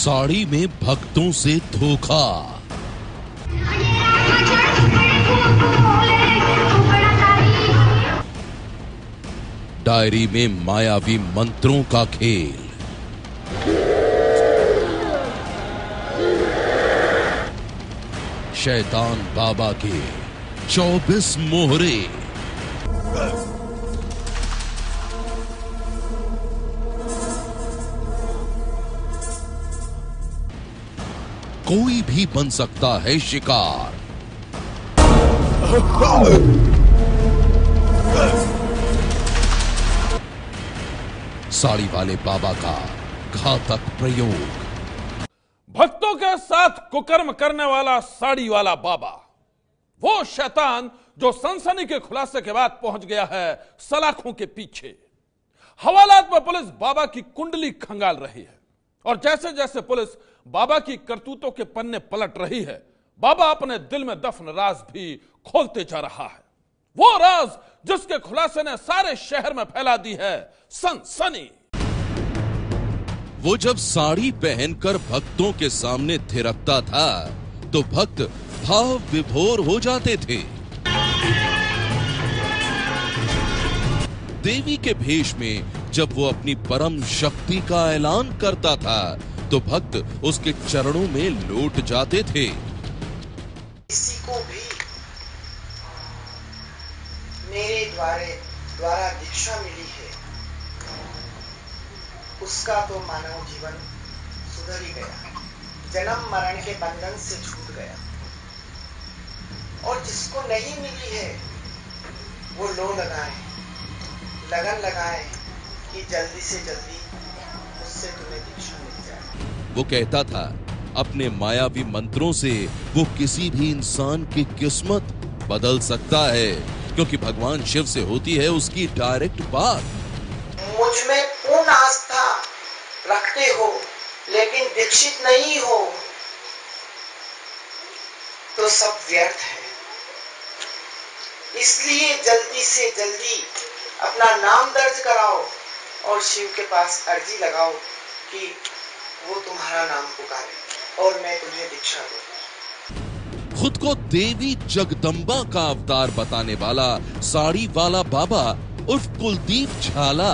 साड़ी में भक्तों से धोखा। डायरी में मायावी मंत्रों का खेल। शैतान बाबा के 24 मोहरे। कोई भी बन सकता है शिकार। साड़ी वाले बाबा का घातक प्रयोग। भक्तों के साथ कुकर्म करने वाला साड़ी वाला बाबा, वो शैतान जो सनसनी के खुलासे के बाद पहुंच गया है सलाखों के पीछे। हवालात में पुलिस बाबा की कुंडली खंगाल रही है और जैसे जैसे पुलिस बाबा की करतूतों के पन्ने पलट रही है, बाबा अपने दिल में दफन राज भी खोलते जा रहा है। वो राज जिसके खुलासे ने सारे शहर में फैला दी है सनसनी। वो जब साड़ी पहनकर भक्तों के सामने थिरकता था तो भक्त भाव विभोर हो जाते थे। देवी के भेष में जब वो अपनी परम शक्ति का ऐलान करता था तो भक्त उसके चरणों में लौट जाते थे। किसी को भी मेरे द्वारा दीक्षा मिली है, उसका तो मानव जीवन सुधर ही गया, जन्म मरण के बंधन से छूट गया। और जिसको नहीं मिली है वो लो लगाए, लगन लगाए कि जल्दी से जल्दी उससे तुम्हें दीक्षा मिल जाए। वो कहता था अपने मायावी मंत्रों से वो किसी भी इंसान की किस्मत बदल सकता है, क्योंकि भगवान शिव से होती है उसकी डायरेक्ट बात। मुझ में पूर्ण आस्था रखते हो लेकिन दीक्षित नहीं हो तो सब व्यर्थ है। इसलिए जल्दी से जल्दी अपना नाम दर्ज कराओ और शिव के पास अर्जी लगाओ कि वो तुम्हारा नाम पुकारे और मैं तुम्हें दीक्षा दूं। खुद को देवी जगदम्बा का अवतार बताने वाला साड़ी वाला बाबा उर्फ कुलदीप झाला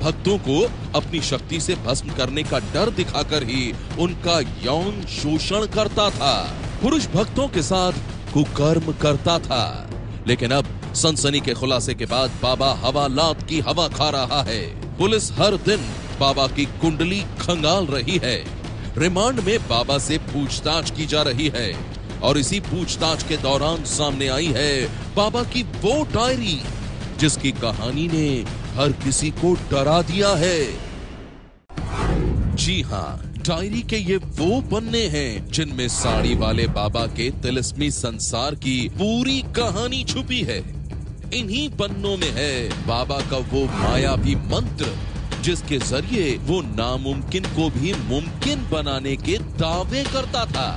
भक्तों को अपनी शक्ति से भस्म करने का डर दिखाकर ही उनका यौन शोषण करता था। पुरुष भक्तों के साथ कुकर्म करता था। लेकिन अब सनसनी के खुलासे के बाद बाबा हवालात की हवा खा रहा है। पुलिस हर दिन बाबा की कुंडली खंगाल रही है। रिमांड में बाबा से पूछताछ की जा रही है और इसी पूछताछ के दौरान सामने आई है बाबा की वो डायरी जिसकी कहानी ने हर किसी को डरा दिया है। जी हाँ, डायरी के ये वो पन्ने हैं जिनमें साड़ी वाले बाबा के तिलिस्मी संसार की पूरी कहानी छुपी है। इन्हीं पन्नों में है बाबा का वो मायावी मंत्र जिसके जरिए वो नामुमकिन को भी मुमकिन बनाने के दावे करता था।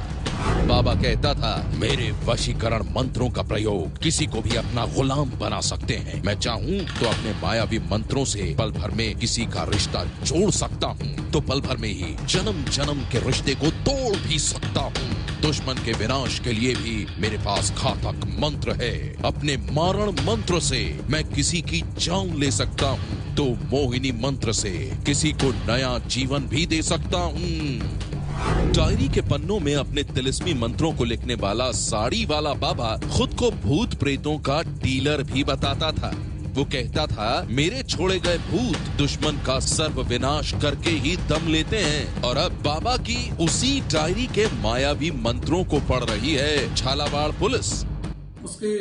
बाबा कहता था, मेरे वशीकरण मंत्रों का प्रयोग किसी को भी अपना गुलाम बना सकते हैं। मैं चाहूँ तो अपने मायावी मंत्रों से पल भर में किसी का रिश्ता जोड़ सकता हूँ, तो पल भर में ही जन्म जन्म के रिश्ते को तोड़ भी सकता हूँ। दुश्मन के विनाश के लिए भी मेरे पास घातक मंत्र है। अपने मारण मंत्र से मैं किसी की जान ले सकता हूँ, तो मोहिनी मंत्र से किसी को नया जीवन भी दे सकता हूँ। डायरी के पन्नों में अपने तिलिस्मी मंत्रों को लिखने वाला साड़ी वाला बाबा खुद को भूत प्रेतों का डीलर भी बताता था। वो कहता था, मेरे छोड़े गए भूत दुश्मन का सर्व विनाश करके ही दम लेते हैं। और अब बाबा की उसी डायरी के मायावी मंत्रों को पढ़ रही है झालावाड़ पुलिस। उसकी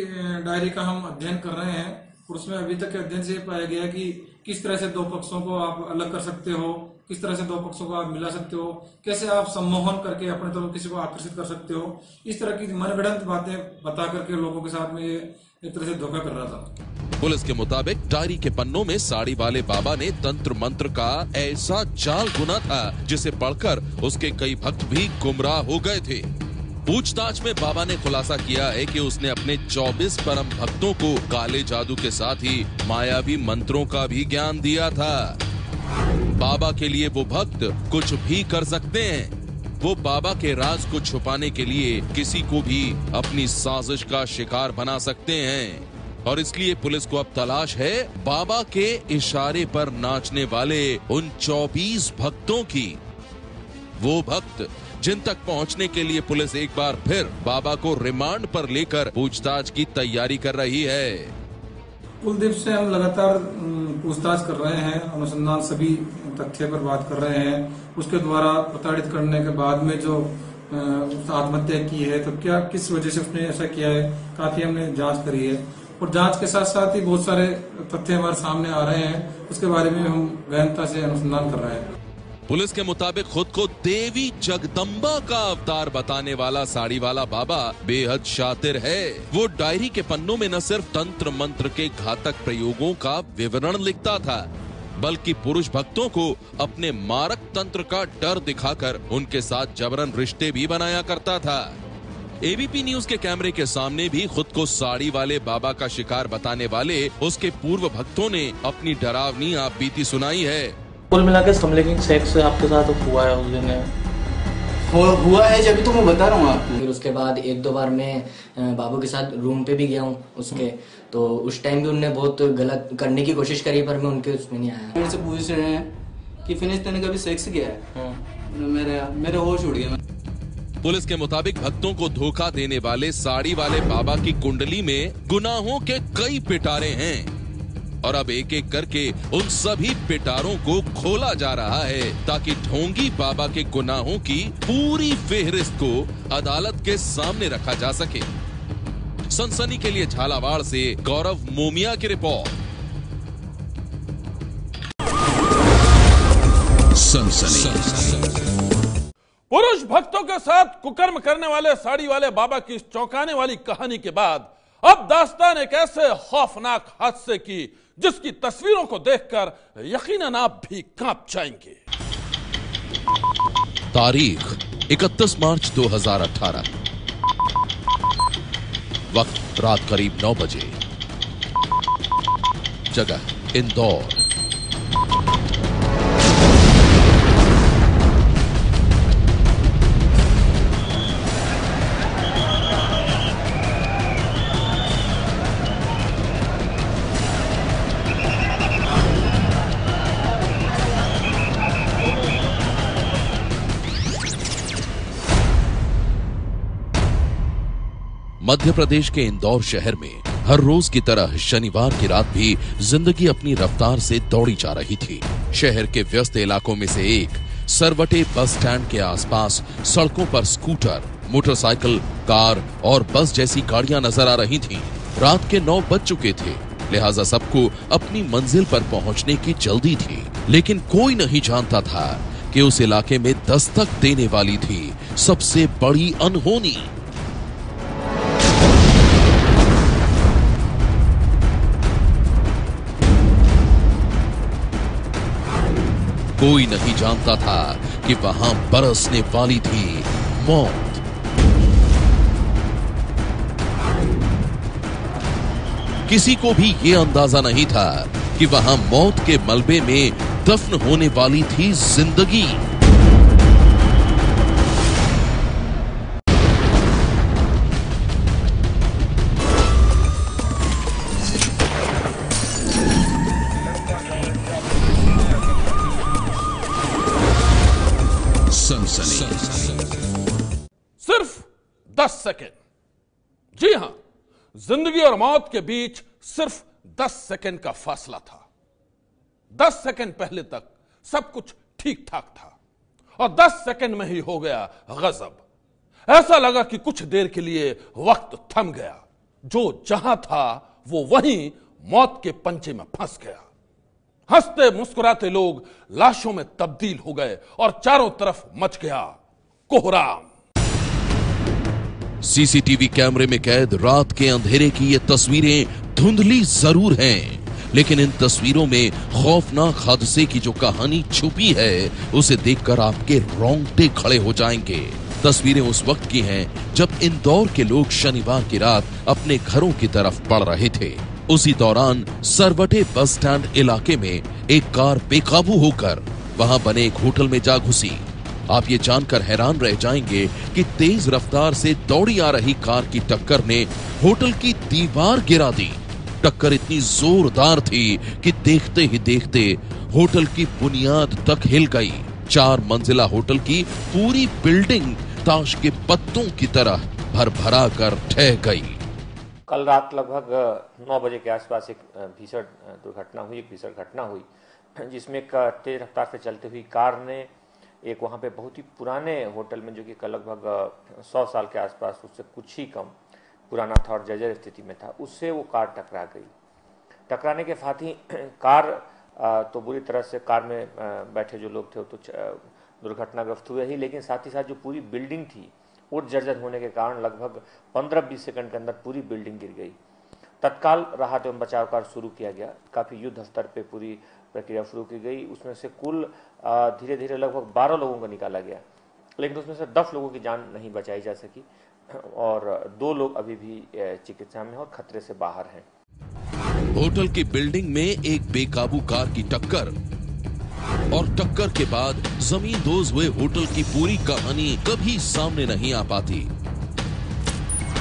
डायरी का हम अध्ययन कर रहे हैं और उसमें अभी तक के अध्ययन से पाया गया कि किस तरह से दो पक्षों को आप अलग कर सकते हो, किस तरह से दो पक्षों को आप मिला सकते हो, कैसे आप सम्मोहन करके अपने तरफ किसी को आकर्षित कर सकते हो। इस तरह की मनगढ़ंत बातें बता करके लोगों के साथ में ये एक तरह से धोखा कर रहा था। पुलिस के मुताबिक डायरी के पन्नों में साड़ी वाले बाबा ने तंत्र मंत्र का ऐसा जाल बुना था जिसे पढ़कर उसके कई भक्त भी गुमराह हो गए थे। पूछताछ में बाबा ने खुलासा किया है कि उसने अपने 24 परम भक्तों को काले जादू के साथ ही मायावी मंत्रों का भी ज्ञान दिया था। बाबा के लिए वो भक्त कुछ भी कर सकते हैं, वो बाबा के राज को छुपाने के लिए किसी को भी अपनी साजिश का शिकार बना सकते हैं और इसलिए पुलिस को अब तलाश है बाबा के इशारे पर नाचने वाले उन 24 भक्तों की। वो भक्त जिन तक पहुंचने के लिए पुलिस एक बार फिर बाबा को रिमांड पर लेकर पूछताछ की तैयारी कर रही है। कुलदीप से हम लगातार पूछताछ कर रहे हैं, अनुसंधान सभी तथ्य पर बात कर रहे हैं। उसके द्वारा प्रताड़ित करने के बाद में जो आत्महत्या की है तो क्या किस वजह से उसने ऐसा किया है, काफी हमने जांच करी है और जांच के साथ साथ ही बहुत सारे तथ्य हमारे सामने आ रहे हैं। उसके बारे में हम गहनता से अनुसंधान कर रहे हैं। पुलिस के मुताबिक खुद को देवी जगदम्बा का अवतार बताने वाला साड़ी वाला बाबा बेहद शातिर है। वो डायरी के पन्नों में न सिर्फ तंत्र मंत्र के घातक प्रयोगों का विवरण लिखता था, बल्कि पुरुष भक्तों को अपने मारक तंत्र का डर दिखाकर उनके साथ जबरन रिश्ते भी बनाया करता था। एबीपी न्यूज के कैमरे के सामने भी खुद को साड़ी वाले बाबा का शिकार बताने वाले उसके पूर्व भक्तों ने अपनी डरावनी आपबीती सुनाई है। कुल मिलाकर समलिंगिक सेक्स आपके साथ हुआ है उस दिन? हुआ है, जब तो मैं बता रहा हूँ आपको। फिर उसके बाद एक दो बार मैं बाबू के साथ रूम पे भी गया हूँ उसके, तो उस टाइम भी उनने बहुत गलत करने की कोशिश करी पर मैं उनके उसमें नहीं आया। मेरे से पूछ रहे हैं कि फिनिश तूने कभी सेक्स किया है? मेरे होश उड़ गया। पुलिस के मुताबिक भक्तों को धोखा देने वाले साड़ी वाले बाबा की कुंडली में गुनाहों के कई पिटारे हैं और अब एक एक करके उन सभी पिटारों को खोला जा रहा है ताकि ढोंगी बाबा के गुनाहों की पूरी फेहरिस्त को अदालत के सामने रखा जा सके। सनसनी के लिए झालावाड़ से गौरव मोमिया की रिपोर्ट। सनसनी। पुरुष भक्तों के साथ कुकर्म करने वाले साड़ी वाले बाबा की इस चौंकाने वाली कहानी के बाद अब दास्तान एक ऐसे खौफनाक हादसे की जिसकी तस्वीरों को देखकर यकीनन आप भी कांप जाएंगे। तारीख 31 मार्च 2018, वक्त रात करीब 9 बजे, जगह इंदौर। मध्य प्रदेश के इंदौर शहर में हर रोज की तरह शनिवार की रात भी जिंदगी अपनी रफ्तार से दौड़ी जा रही थी। शहर के व्यस्त इलाकों में से एक सरवटे बस स्टैंड के आसपास सड़कों पर स्कूटर, मोटरसाइकिल, कार और बस जैसी गाड़ियां नजर आ रही थीं। रात के 9 बज चुके थे, लिहाजा सबको अपनी मंजिल पर पहुंचने की जल्दी थी, लेकिन कोई नहीं जानता था कि उस इलाके में दस्तक देने वाली थी सबसे बड़ी अनहोनी। कोई नहीं जानता था कि वहां बरसने वाली थी मौत। किसी को भी ये अंदाजा नहीं था कि वहां मौत के मलबे में दफन होने वाली थी जिंदगी। सिर्फ 10 सेकेंड। जी हां, जिंदगी और मौत के बीच सिर्फ 10 सेकेंड का फासला था। 10 सेकेंड पहले तक सब कुछ ठीक ठाक था और 10 सेकेंड में ही हो गया गजब। ऐसा लगा कि कुछ देर के लिए वक्त थम गया। जो जहां था वो वहीं मौत के पंचे में फंस गया। हंसते मुस्कुराते लोग लाशों में तब्दील हो गए और चारों तरफ मच गया कोहराम। सीसीटीवी कैमरे में कैद रात के अंधेरे की ये तस्वीरें धुंधली जरूर हैं, लेकिन इन तस्वीरों में खौफनाक हादसे की जो कहानी छुपी है उसे देखकर आपके रोंगटे खड़े हो जाएंगे। तस्वीरें उस वक्त की हैं जब इंदौर के लोग शनिवार की रात अपने घरों की तरफ बढ़ रहे थे। उसी दौरान सरवटे बस स्टैंड इलाके में एक कार बेकाबू होकर वहां बने एक होटल में जा घुसी। आप ये जानकर हैरान रह जाएंगे कि तेज रफ्तार से दौड़ी आ रही कार की टक्कर ने होटल की दीवार गिरा दी। टक्कर इतनी जोरदार थी कि देखते ही देखते होटल की बुनियाद तक हिल गई। 4 मंजिला होटल की पूरी बिल्डिंग ताश के पत्तों की तरह भरभरा कर ढह गई। कल रात लगभग 9 बजे के आसपास एक भीषण दुर्घटना हुई, एक भीषण घटना हुई जिसमें एक तेज रफ्तार से चलती हुई कार ने एक वहाँ पे बहुत ही पुराने होटल में, जो कि लगभग 100 साल के आसपास, उससे कुछ ही कम पुराना था और जर्जर स्थिति में था, उससे वो कार टकरा गई। टकराने के साथ ही कार तो बुरी तरह से, कार में बैठे जो लोग थे वो तो दुर्घटनाग्रस्त हुए ही, लेकिन साथ ही साथ जो पूरी बिल्डिंग थी वो जर्जर होने के कारण लगभग 15-20 सेकंड के अंदर पूरी बिल्डिंग गिर गई। तत्काल राहत एवं बचाव कार्य शुरू किया गया। काफ़ी युद्ध स्तर पे पूरी प्रक्रिया शुरू की गई। उसमें से कुल धीरे धीरे लगभग 12 लोगों को निकाला गया, लेकिन उसमें से 10 लोगों की जान नहीं बचाई जा सकी और 2 लोग अभी भी चिकित्सा में और खतरे से बाहर हैं। होटल की बिल्डिंग में एक बेकाबू कार की टक्कर और टक्कर के बाद जमींदोज हुए होटल की पूरी कहानी कभी सामने नहीं आ पाती।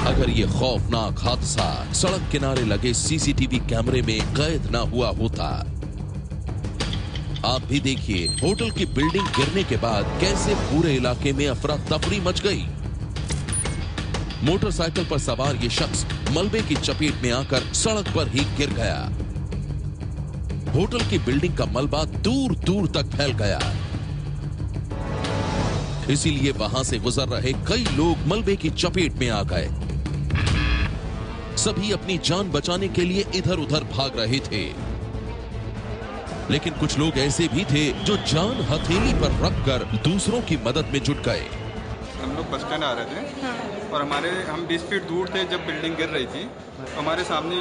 अगर ये खौफनाक हादसा सड़क किनारे लगे सीसीटीवी कैमरे में कैद ना हुआ होता। आप भी देखिए होटल की बिल्डिंग गिरने के बाद कैसे पूरे इलाके में अफरा तफरी मच गई। मोटरसाइकिल पर सवार ये शख्स मलबे की चपेट में आकर सड़क पर ही गिर गया। होटल की बिल्डिंग का मलबा दूर दूर तक फैल गया, इसीलिए वहां से गुजर रहे कई लोग मलबे की चपेट में आ गए। सभी अपनी जान बचाने के लिए इधर उधर भाग रहे थे, लेकिन कुछ लोग ऐसे भी थे जो जान हथेली पर रखकर दूसरों की मदद में जुट गए। हम लोग बस स्टैंड आ रहे थे और हम 20 फीट दूर थे जब बिल्डिंग गिर रही थी। हमारे सामने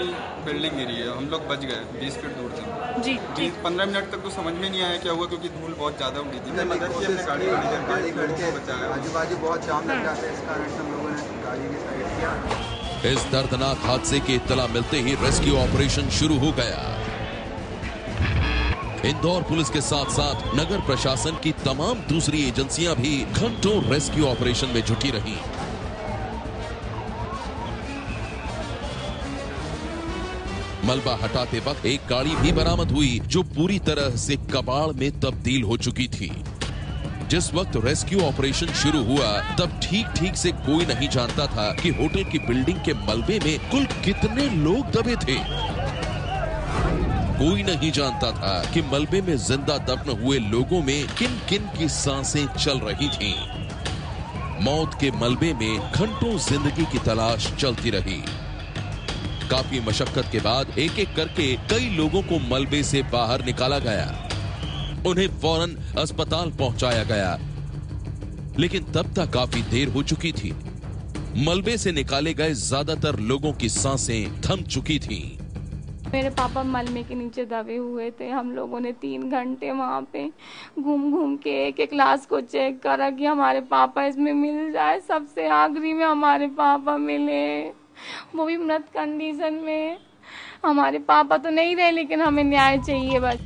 बिल्डिंग गिरी है, हम लोग बच गए 20 फीट दूर थे। जी 15 मिनट तक तो समझ में नहीं आया क्या हुआ, क्योंकि धूल बहुत ज्यादा उड़ी थी। मदद की हमने गाड़ी करके बचाया। आजू बाजू बहुत जाम लग जाता है, इस कारण हम लोगों ने गाड़ी की साइड किया। इस दर्दनाक हादसे की इत्तला मिलते ही रेस्क्यू ऑपरेशन शुरू हो गया। इंदौर पुलिस के साथ साथ नगर प्रशासन की तमाम दूसरी एजेंसियां भी घंटों रेस्क्यू ऑपरेशन में जुटी रही। मलबा हटाते वक्त एक गाड़ी भी बरामद हुई जो पूरी तरह से कबाड़ में तब्दील हो चुकी थी। जिस वक्त रेस्क्यू ऑपरेशन शुरू हुआ तब ठीक ठीक से कोई नहीं जानता था कि होटल की बिल्डिंग के मलबे में कुल कितने लोग दबे थे। कोई नहीं जानता था कि मलबे में जिंदा दफन हुए लोगों में किन किन की सांसें चल रही थीं। मौत के मलबे में घंटों जिंदगी की तलाश चलती रही। काफी मशक्कत के बाद एक एक करके कई लोगों को मलबे से बाहर निकाला गया। उन्हें फौरन अस्पताल पहुंचाया गया, लेकिन तब तक काफी देर हो चुकी थी। मलबे से निकाले गए ज्यादातर लोगों की सांसें थम चुकी थीं। मेरे पापा मलबे के नीचे दबे हुए थे। हम लोगों ने 3 घंटे वहाँ पे घूम घूम के एक एक लाश को चेक करा कि हमारे पापा इसमें मिल जाए। सबसे आखिरी में हमारे पापा मिले, वो भी मृत कंडीशन में। हमारे पापा तो नहीं रहे, लेकिन हमें न्याय चाहिए बस।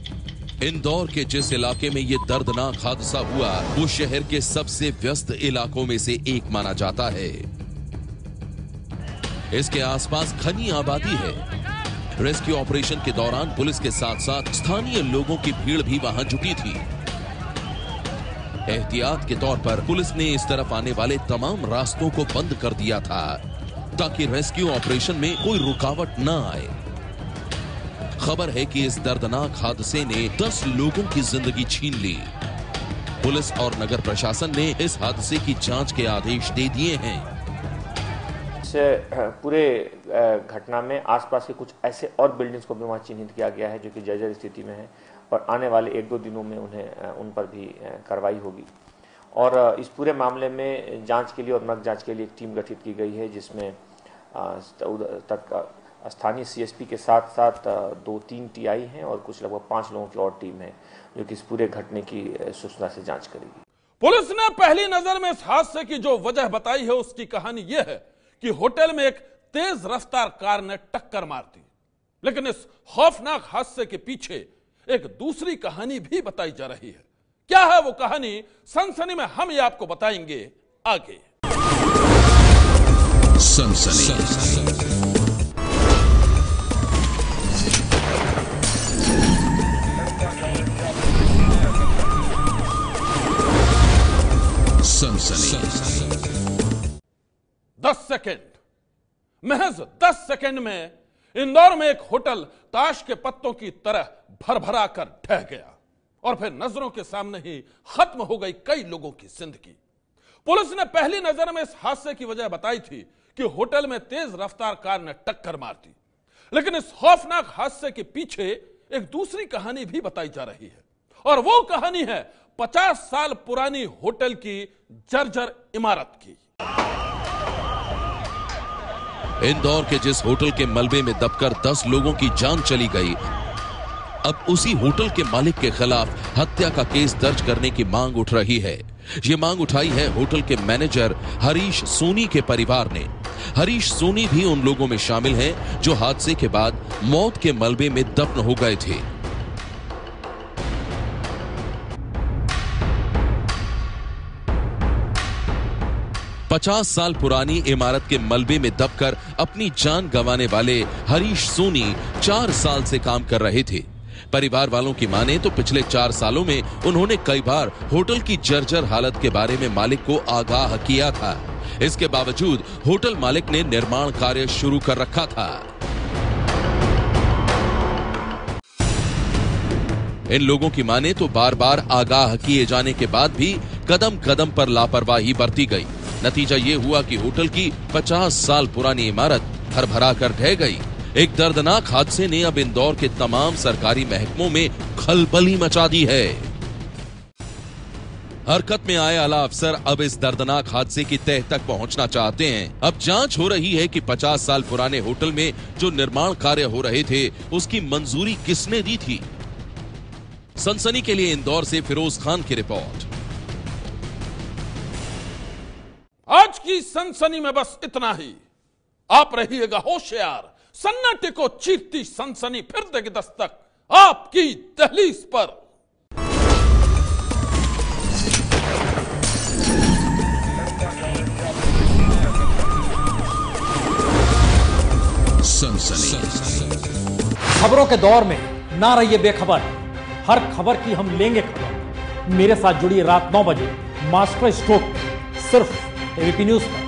इंदौर के जिस इलाके में ये दर्दनाक हादसा हुआ वो शहर के सबसे व्यस्त इलाकों में से एक माना जाता है। इसके आसपास घनी आबादी है। रेस्क्यू ऑपरेशन के दौरान पुलिस के साथ साथ स्थानीय लोगों की भीड़ भी वहां जुटी थी। एहतियात के तौर पर पुलिस ने इस तरफ आने वाले तमाम रास्तों को बंद कर दिया था ताकि रेस्क्यू ऑपरेशन में कोई रुकावट न आए। खबर है कि इस दर्दनाक हादसे ने 10 लोगों की जिंदगी छीन ली। पुलिस और नगर प्रशासन ने इस हादसे की जांच के आदेश दे दिए हैं। पूरे घटना में आसपास के कुछ ऐसे और बिल्डिंग्स को भी वहां चिन्हित किया गया है जो कि जर्जर स्थिति में है और आने वाले 1-2 दिनों में उन पर भी कार्रवाई होगी। और इस पूरे मामले में जांच के लिए और नक जांच के लिए एक टीम गठित की गई है, जिसमें स्थानीय सीएसपी के साथ साथ 2-3 टीआई हैं और कुछ लगभग 5 लोगों की और टीम है जो कि इस पूरे घटने की सूचना से जांच करेगी। पुलिस ने पहली नजर में इस हादसे की जो वजह बताई है उसकी कहानी यह है कि होटल में एक तेज रफ्तार कार ने टक्कर मार दी, लेकिन इस खौफनाक हादसे के पीछे एक दूसरी कहानी भी बताई जा रही है क्या है वो कहानी सनसनी में, हम ये आपको बताएंगे आगे। सनसनी। सनसनी। 10 सेकेंड, महज 10 सेकेंड में इंदौर में एक होटल ताश के पत्तों की तरह भरभरा कर ढह गया और फिर नजरों के सामने ही खत्म हो गई कई लोगों की जिंदगी। पुलिस ने पहली नजर में इस हादसे की वजह बताई थी कि होटल में तेज रफ्तार कार ने टक्कर मार दी, लेकिन इस खौफनाक हादसे के पीछे एक दूसरी कहानी भी बताई जा रही है, और वो कहानी है 50 साल पुरानी होटल की जर्जर इमारत की। इंदौर के जिस होटल के मलबे में दबकर 10 लोगों की जान चली गई, अब उसी होटल के मालिक के खिलाफ हत्या का केस दर्ज करने की मांग उठ रही है। ये मांग उठाई है होटल के मैनेजर हरीश सोनी के परिवार ने। हरीश सोनी भी उन लोगों में शामिल हैं जो हादसे के बाद मौत के मलबे में दफन हो गए थे। पचास साल पुरानी इमारत के मलबे में दबकर अपनी जान गंवाने वाले हरीश सोनी 4 साल से काम कर रहे थे। परिवार वालों की माने तो पिछले 4 सालों में उन्होंने कई बार होटल की जर्जर हालत के बारे में मालिक को आगाह किया था। इसके बावजूद होटल मालिक ने निर्माण कार्य शुरू कर रखा था। इन लोगों की माने तो बार बार आगाह किए जाने के बाद भी कदम कदम पर लापरवाही बरती गई। नतीजा ये हुआ कि होटल की 50 साल पुरानी इमारत भरभरा कर ढह गई। एक दर्दनाक हादसे ने अब इंदौर के तमाम सरकारी महकमों में खलबली मचा दी है। हरकत में आए आला अफसर अब इस दर्दनाक हादसे की तह तक पहुंचना चाहते हैं। अब जांच हो रही है कि 50 साल पुराने होटल में जो निर्माण कार्य हो रहे थे उसकी मंजूरी किसने दी थी। सनसनी के लिए इंदौर से फिरोज खान की रिपोर्ट। आज की सनसनी में बस इतना ही। आप रहिएगा होशियार, सन्नाटे को चीरती सनसनी फिर देगी दस्तक आपकी दहलीज पर। सनसनी। खबरों के दौर में ना रहिए बेखबर, हर खबर की हम लेंगे खबर। मेरे साथ जुड़िए रात 9 बजे मास्टर स्ट्रोक सिर्फ एबीपी न्यूज पर।